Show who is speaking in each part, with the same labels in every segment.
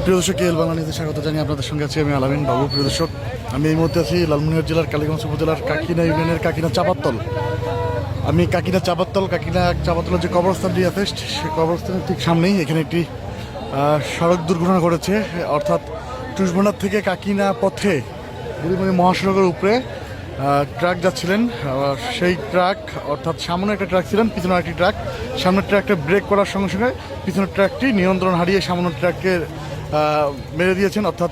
Speaker 1: প্রিয় দর্শক কেএল বাংলা নিউজে স্বাগত জানিয়ে আপনাদের সঙ্গে আছি আমি আলামিন বাবু। প্রিয় দর্শক, আমি এই মুহূর্তে আছি লালমনিরহাট জেলার কালীগঞ্জ উপজেলার কাকিনা ইউনিয়নের কাকিনা চাপাতল। আমি কাকিনা চাপাতলের যে কবরস্থানটি আছে সেই কবরস্থানের ঠিক সামনেই এখানে একটি সড়ক দুর্ঘটনা ঘটেছে। অর্থাৎ টুসবনার থেকে কাকিনা পথে বুড়িমণি মহাসড়কের উপরে ট্রাক যাচ্ছিলেন। সেই ট্রাক অর্থাৎ সামনে একটা ট্রাক ছিলেন, পিছনে একটি ট্রাক। সামনের ট্রাকটা ব্রেক করার সঙ্গে সঙ্গে পিছনের ট্রাকটি নিয়ন্ত্রণ হারিয়ে সামনের ট্রাককে মেরে দিয়েছেন। অর্থাৎ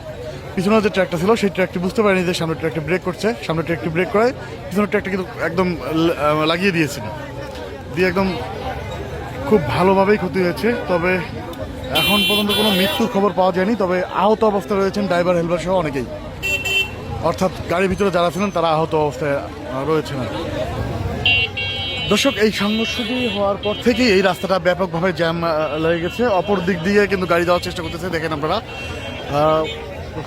Speaker 1: পিছনের যে ট্রাকটা ছিল সেই ট্রাকটি বুঝতে পারেনি যে সামনের ট্রাকটি ব্রেক করছে। সামনের ট্রাকটি ব্রেক করে পিছনের ট্রাকটা কিন্তু একদম লাগিয়ে দিয়েছিল, দিয়ে একদম খুব ভালোভাবেই ক্ষতি হয়েছে। তবে এখন পর্যন্ত কোনো মৃত্যুর খবর পাওয়া যায়নি, তবে আহত অবস্থায় রয়েছেন ড্রাইভার, হেলপার সহ অনেকেই। অর্থাৎ গাড়ির ভিতরে যারা ছিলেন তারা আহত অবস্থায় রয়েছেন। দর্শক, এই সংঘর্ষটি হওয়ার পর থেকেই এই রাস্তাটা ব্যাপকভাবে জ্যাম লেগে গেছে। অপর দিক দিয়ে কিন্তু গাড়ি যাওয়ার চেষ্টা করতেছে। দেখেন আপনারা,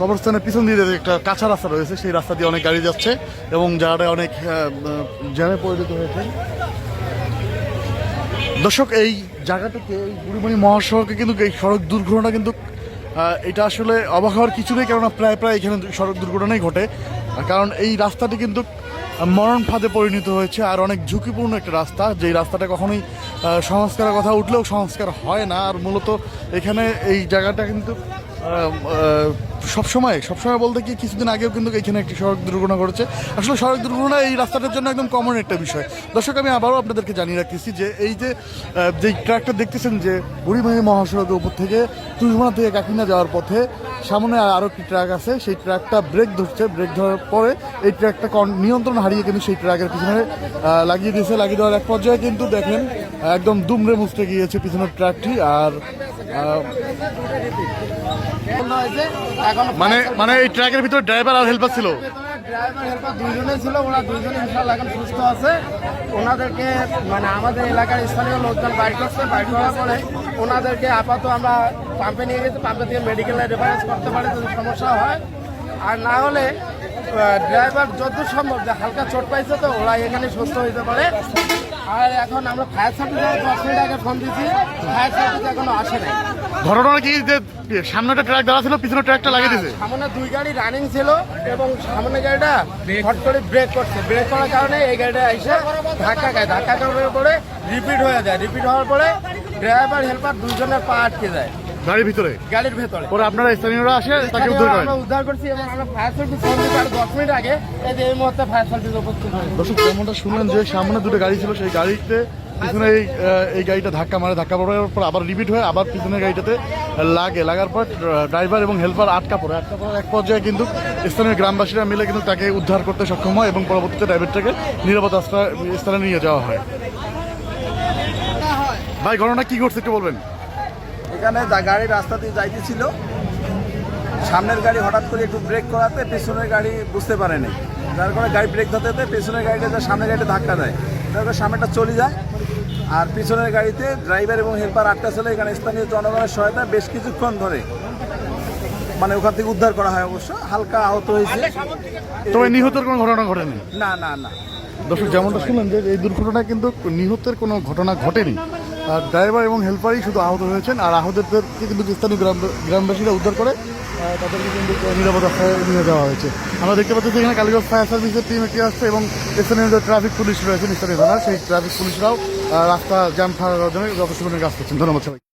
Speaker 1: কবরস্থানের পিছন দিয়ে একটা কাঁচা রাস্তা রয়েছে, সেই রাস্তা দিয়ে অনেক গাড়ি যাচ্ছে এবং জায়গাটা অনেক জ্যামে পরিণত হয়েছে। দর্শক, এই জায়গাটাতে এই বুড়িমণি মহাসড়কে কিন্তু এই সড়ক দুর্ঘটনা কিন্তু এটা আসলে অবাক হওয়ার কিছু নেই, কেননা প্রায় এখানে সড়ক দুর্ঘটনাই ঘটে। কারণ এই রাস্তাটি কিন্তু মরণ ফাঁদে পরিণত হয়েছে আর অনেক ঝুঁকিপূর্ণ একটা রাস্তা। যেই রাস্তাটা কখনোই সংস্কারের কথা উঠলেও সংস্কার হয় না। আর মূলত এখানে এই জায়গাটা কিন্তু সবসময় বলতে কি কিছুদিন আগেও কিন্তু এখানে একটি সড়ক দুর্ঘটনা ঘটেছে। আসলে সড়ক দুর্ঘটনা এই রাস্তাটার জন্য একদম কমন একটা বিষয়। দর্শক, আমি আবারও আপনাদেরকে জানিয়ে রাখতেছি যে এই যে ট্রাকটা দেখতেছেন যে বুড়িমণি মহাসড়কের উপর থেকে টুসবনা থেকে কাকিনা যাওয়ার পথে সামনে আরও একটি ট্রাক আছে, সেই ট্রাকটা ব্রেক ধরছে। ব্রেক ধরার পরে এই ট্রাকটা নিয়ন্ত্রণ হারিয়ে কিন্তু সেই ট্রাকের পিছনে লাগিয়ে দিয়েছে। লাগিয়ে দেওয়ার এক পর্যায়ে কিন্তু দেখেন একদম দুমড়ে মুচড়ে গিয়েছে পিছনের ট্রাকটি। আর মানে এই ট্রাকের ভিতরে ড্রাইভার আর হেল্পার ছিল,
Speaker 2: ড্রাইভার হেল্পার দুইজনে ছিল। ওরা দুইজনে ইনশাআল্লাহ এখন সুস্থ আছে। ওনাদেরকে মানে আমাদের এলাকার স্থানীয় লোকজন বাইর করছে। বাইর করার পরে ওনাদেরকে আপাতত আমরা পাম্পে নিয়ে গেছি। পাম্পে থেকে মেডিকেলে রেফারেন্স করতে পারে যদি সমস্যা হয়। আর না হলে ড্রাইভার যতদূর সম্ভব, যে হালকা চোট পাইছে তো ওরা এখানে সুস্থ হইতে পারে। আর এখন আমরা ফায়ার সার্ভিসে 10 মিনিট আগে ফোন দিচ্ছি, ফায়ার সার্ভিস এখনো আসে নাই।
Speaker 1: ঘটনা কি যে সামনে একটা ট্রাক দেওয়া ছিল, পিছনে ট্রাকটা লাগিয়ে দিয়েছে।
Speaker 2: সামনে দুই গাড়ি রানিং ছিল এবং সামনে গাড়িটা হট করে ব্রেক করছে। ব্রেক করার কারণে এই গাড়িটা এসে ধাক্কা খায়। ধাক্কা খাওয়ার পরে রিপিট হয়ে যায়। রিপিট হওয়ার পরে ড্রাইভার হেল্পার দুজনের পা আটকে যায় গাড়ির ভিতরে। পরে
Speaker 1: আপনারা স্থানীয়রা আসে তাকে
Speaker 2: উদ্ধার করছি এবং আমরা ফায়ার সার্ভিস ফোন দিচ্ছি। আর 10 মিনিট আগে এই মুহূর্তে ফায়ার সার্ভিস উপস্থিত হয়েছে।
Speaker 1: দর্শক, যেমনটা শুনলেন যে সামনে দুটো গাড়ি ছিল, সেই গাড়িতে পিছনে এই গাড়িটা ধাক্কা মারে। ধাক্কা পড়ার পর আবার রিপিট হয়ে আবার পিছনের গাড়িটাতে লাগার পর ড্রাইভার এবং হেল্পার আটকা পড়ার এক পর্যায়ে কিন্তু স্থানীয় গ্রামবাসীরা মিলে কিন্তু তাকে উদ্ধার করতে সক্ষম হয় এবং পরবর্তীতে ড্রাইভারটাকে নিরাপদ স্থানে নিয়ে যাওয়া হয়। ভাই, ঘটনা কি ঘটছে একটু বলবেন?
Speaker 2: এখানে গাড়ি রাস্তা দিয়ে যাইতেছিল, সামনের গাড়ি হঠাৎ করে একটু ব্রেক করাতে পেছনের গাড়ি বুঝতে পারেনি। যার কারণে গাড়ি ব্রেক ধরতে পেছনের গাড়িটা যা সামনের গাড়িটা ধাক্কা দেয়, তারপরে সামনেটা চলে যায়। আর পিছনের গাড়িতে ড্রাইভার এবং হেল্পার আটকা ছিল। এখানে স্থানীয় জনগণের সহায়তা বেশ কিছুক্ষণ ধরে মানে ওখান থেকে উদ্ধার করা হয়। অবশ্য হালকা আহত হয়েছে,
Speaker 1: তবে নিহতের কোনো ঘটনা ঘটেনি।
Speaker 2: না।
Speaker 1: দর্শক, যেমনটা শুনলেন যে এই দুর্ঘটনায় কিন্তু নিহতের কোনো ঘটনা ঘটেনি। আর ড্রাইভার এবং হেল্পারই শুধু আহত হয়েছেন। আর আহতদেরকে কিন্তু স্থানীয় গ্রামবাসীরা উদ্ধার করে তাদেরকে কিন্তু নিরাপদ আশ্রয়ে নিয়ে যাওয়া হয়েছে। আমরা দেখতে পাচ্ছি এখানে কালীগঞ্জ ফায়ার সার্ভিসের টিম একটি আসছে এবং স্থানীয় যে ট্রাফিক পুলিশ রয়েছেন স্থানীয় থানা, সেই ট্রাফিক পুলিশরাও রাস্তা জ্যাম ঠান্ডার জন্য যথেষ্ট কাজ করছেন। ধন্যবাদ সবাই।